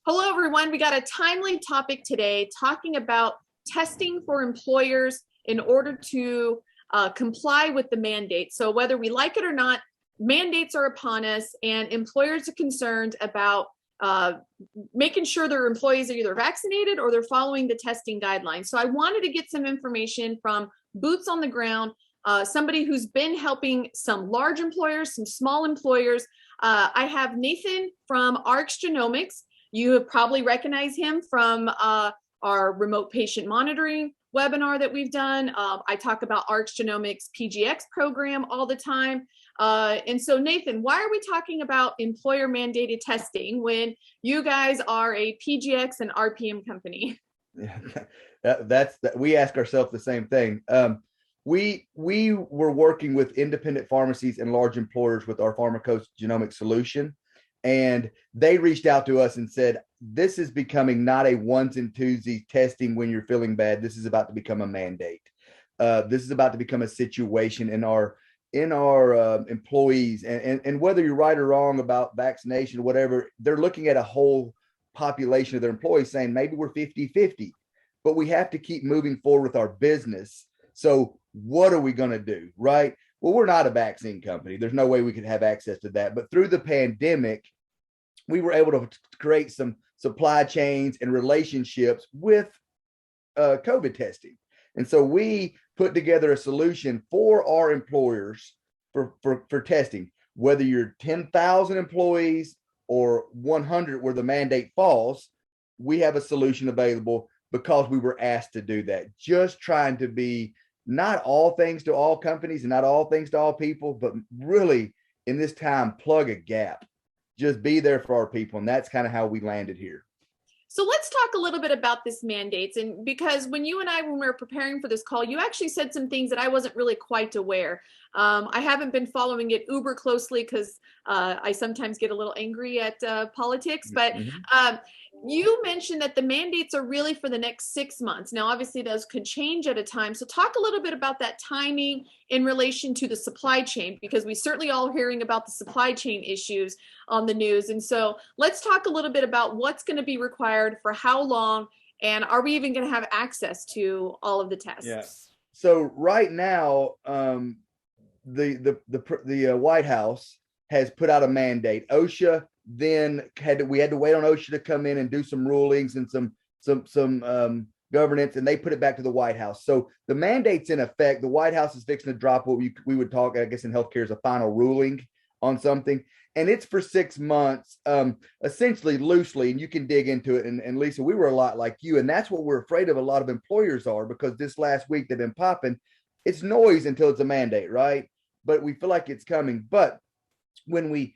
Hello, everyone. We got a timely topic today talking about testing for employers in order to comply with the mandate. So whether we like it or not, mandates are upon us, and employers are concerned about making sure their employees are either vaccinated or they're following the testing guidelines. So I wanted to get some information from boots on the ground, somebody who's been helping some large employers, some small employers. I have Nathan from RxGenomix. You have probably recognized him from our remote patient monitoring webinar that we've done. I talk about RxGenomix PGX program all the time. And so Nathan, why are we talking about employer mandated testing when you guys are a PGX and RPM company? Yeah, we ask ourselves the same thing. We were working with independent pharmacies and large employers with our pharmacogenomic solution. And they reached out to us and said, this is becoming not a ones and twosies testing when you're feeling bad. This is about to become a mandate. This is about to become a situation in our employees. And whether you're right or wrong about vaccination or whatever, they're looking at a whole population of their employees saying maybe we're 50-50, but we have to keep moving forward with our business. So what are we going to do, right? Well, we're not a vaccine company. There's no way we could have access to that. But through the pandemic, we were able to create some supply chains and relationships with COVID testing. And so we put together a solution for our employers for testing, whether you're 10,000 employees or 100 where the mandate falls. We have a solution available because we were asked to do that, just trying to be not all things to all companies and not all things to all people, but really in this time, plug a gap, just be there for our people. And that's kind of how we landed here. So let's talk a little bit about this mandates. And because when you and I, when we were preparing for this call, you actually said some things that I wasn't really quite aware. I haven't been following it uber closely because I sometimes get a little angry at politics, but you mentioned that the mandates are really for the next 6 months. Now, obviously those could change at a time. So talk a little bit about that timing in relation to the supply chain, because we certainly all hearing about the supply chain issues on the news. And so let's talk a little bit about what's going to be required for how long, and are we even going to have access to all of the tests? Yeah. So right now, the White House has put out a mandate. OSHA then we had to wait on OSHA to come in and do some rulings and some governance, and they put it back to the White House. So the mandate's in effect. The White House is fixing to drop what we would talk, I guess, in healthcare is a final ruling on something. And it's for 6 months, essentially loosely, and you can dig into it. And Lisa, we were a lot like you, and that's what we're afraid of. A lot of employers are, because this last week they've been popping. It's noise until it's a mandate, right? But we feel like it's coming. But when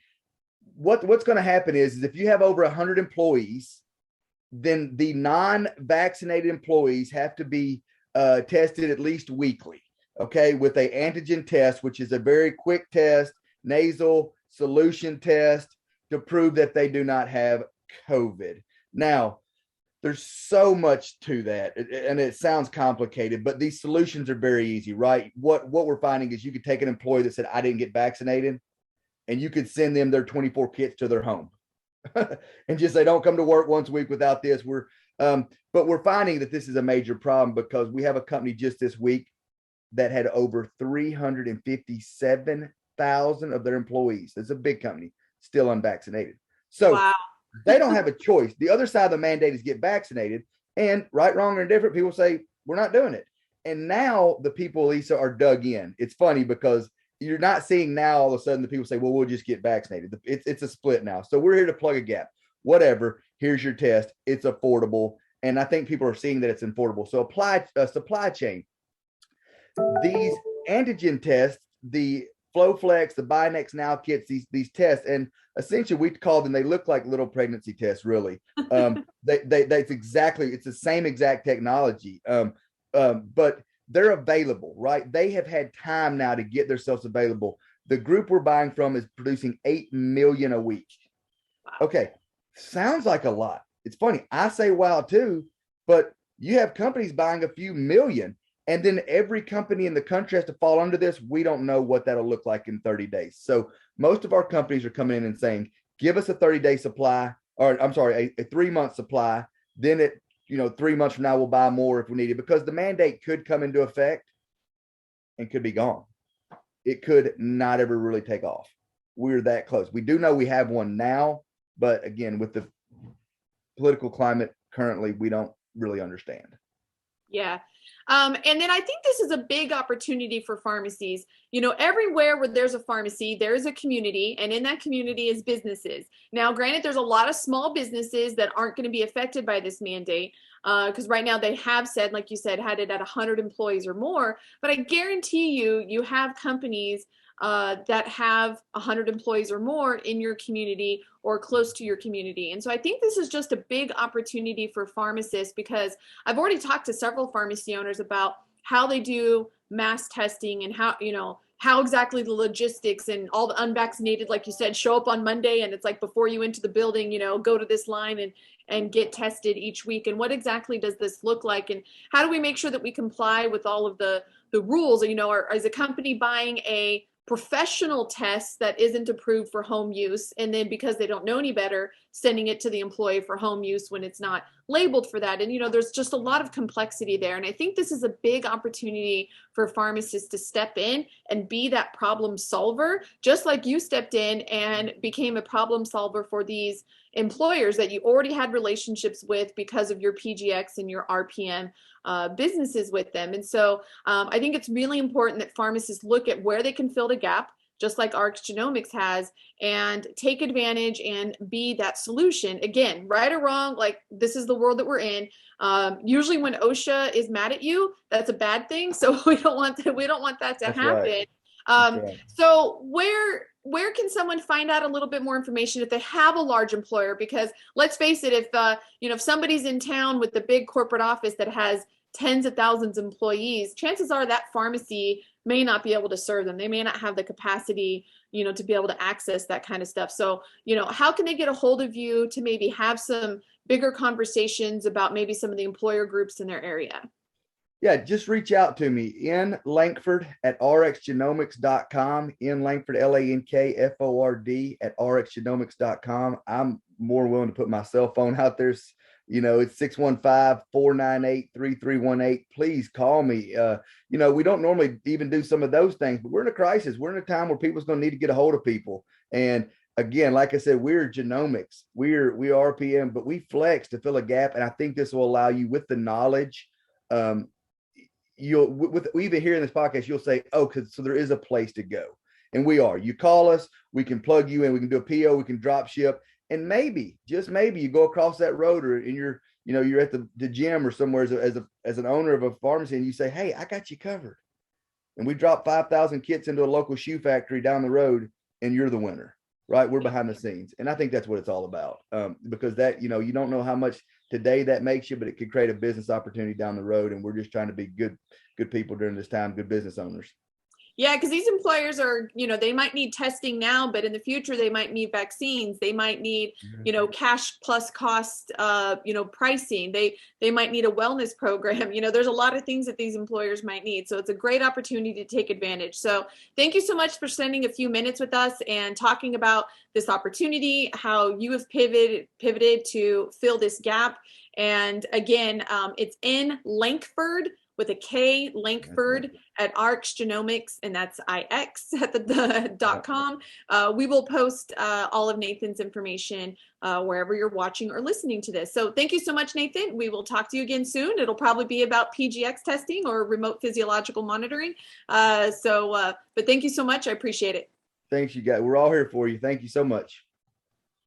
what's going to happen is if you have over 100 employees, then the non-vaccinated employees have to be tested at least weekly, okay, with an antigen test, which is a very quick test, nasal solution test to prove that they do not have COVID. Now, there's so much to that, and it sounds complicated, but these solutions are very easy, right? What we're finding is you could take an employee that said, I didn't get vaccinated, and you could send them their 24 kits to their home and just say, don't come to work once a week without this. But we're finding that this is a major problem because we have a company just this week that had over 357,000 of their employees. It's a big company, still unvaccinated. So wow. They don't have a choice. The other side of the mandate is get vaccinated, and right, wrong, or indifferent, people say, we're not doing it. And now the people, Lisa, are dug in. It's funny because you're not seeing now all of a sudden the people say, well, we'll just get vaccinated. It's a split now. So we're here to plug a gap. Whatever, here's your test. It's affordable. And I think people are seeing that it's affordable. So supply chain. These antigen tests, the FlowFlex, the BioNext Now kits, these tests, and essentially we call them, they look like little pregnancy tests, really. It's the same exact technology. But they're available, right? They have had time now to get themselves available. The group we're buying from is producing 8 million a week. Okay, sounds like a lot. It's funny. I say wow too, but you have companies buying a few million, and then every company in the country has to fall under this. We don't know what that'll look like in 30 days. So most of our companies are coming in and saying, give us a 30-day supply. or I'm sorry, a 3-month supply. Then 3 months from now, we'll buy more if we need it, because the mandate could come into effect and could be gone. It could not ever really take off. We're that close. We do know we have one now, but again, with the political climate currently, we don't really understand. Yeah. And then I think this is a big opportunity for pharmacies. Everywhere where there's a pharmacy, there is a community, and in that community is businesses. Now, granted, there's a lot of small businesses that aren't going to be affected by this mandate, because right now they have said, like you said, had it at 100 employees or more. But I guarantee you have companies that have 100 employees or more in your community or close to your community. And so I think this is just a big opportunity for pharmacists, because I've already talked to several pharmacy owners about how they do mass testing and how exactly the logistics, and all the unvaccinated, like you said, show up on Monday and it's like before you enter the building, go to this line and get tested each week. And what exactly does this look like? And how do we make sure that we comply with all of the rules? Or is a company buying a professional test that isn't approved for home use, and then because they don't know any better, sending it to the employee for home use when it's not labeled for that? And there's just a lot of complexity there. And I think this is a big opportunity for pharmacists to step in and be that problem solver, just like you stepped in and became a problem solver for these employers that you already had relationships with because of your PGX and your RPM businesses with them. And so I think it's really important that pharmacists look at where they can fill the gap, just like RxGenomix has, and take advantage and be that solution. Again, right or wrong, like, this is the world that we're in. Usually when OSHA is mad at you, that's a bad thing. So we don't want that to That's happen. right. That's right. So where can someone find out a little bit more information if they have a large employer? Because let's face it, if somebody's in town with the big corporate office that has tens of thousands of employees, chances are that pharmacy may not be able to serve them. They may not have the capacity, to be able to access that kind of stuff. So, how can they get a hold of you to maybe have some bigger conversations about maybe some of the employer groups in their area? Yeah, just reach out to me in Lankford at RxGenomix.com, in Lankford, LANKFORD at RxGenomix.com. I'm more willing to put my cell phone out there. It's 615-498-3318. Please call me. We don't normally even do some of those things, but we're in a crisis. We're in a time where people's going to need to get a hold of people. And again, like I said, we're genomics. We are RPM, but we flex to fill a gap. And I think this will allow you, with the knowledge, with even here in this podcast, you'll say, oh, so there is a place to go. And we are. You call us, we can plug you in, we can do a PO, we can drop ship. And maybe, just maybe, you go across that road, or and you're at the gym or somewhere as an owner of a pharmacy, and you say, hey, I got you covered. And we drop 5,000 kits into a local shoe factory down the road, and you're the winner, right? We're behind the scenes. And I think that's what it's all about, because that, you don't know how much today that makes you, but it could create a business opportunity down the road. And we're just trying to be good people during this time, good business owners. Yeah, because these employers are, they might need testing now, but in the future, they might need vaccines. They might need, cash plus cost, pricing. They might need a wellness program. There's a lot of things that these employers might need. So it's a great opportunity to take advantage. So thank you so much for spending a few minutes with us and talking about this opportunity, how you have pivoted to fill this gap. And again, it's in Lankford, with a K, Lankford at RxGenomix, and that's IX at the .com. We will post all of Nathan's information wherever you're watching or listening to this. So thank you so much, Nathan. We will talk to you again soon. It'll probably be about PGX testing or remote physiological monitoring. But thank you so much. I appreciate it. Thanks, you guys. We're all here for you. Thank you so much.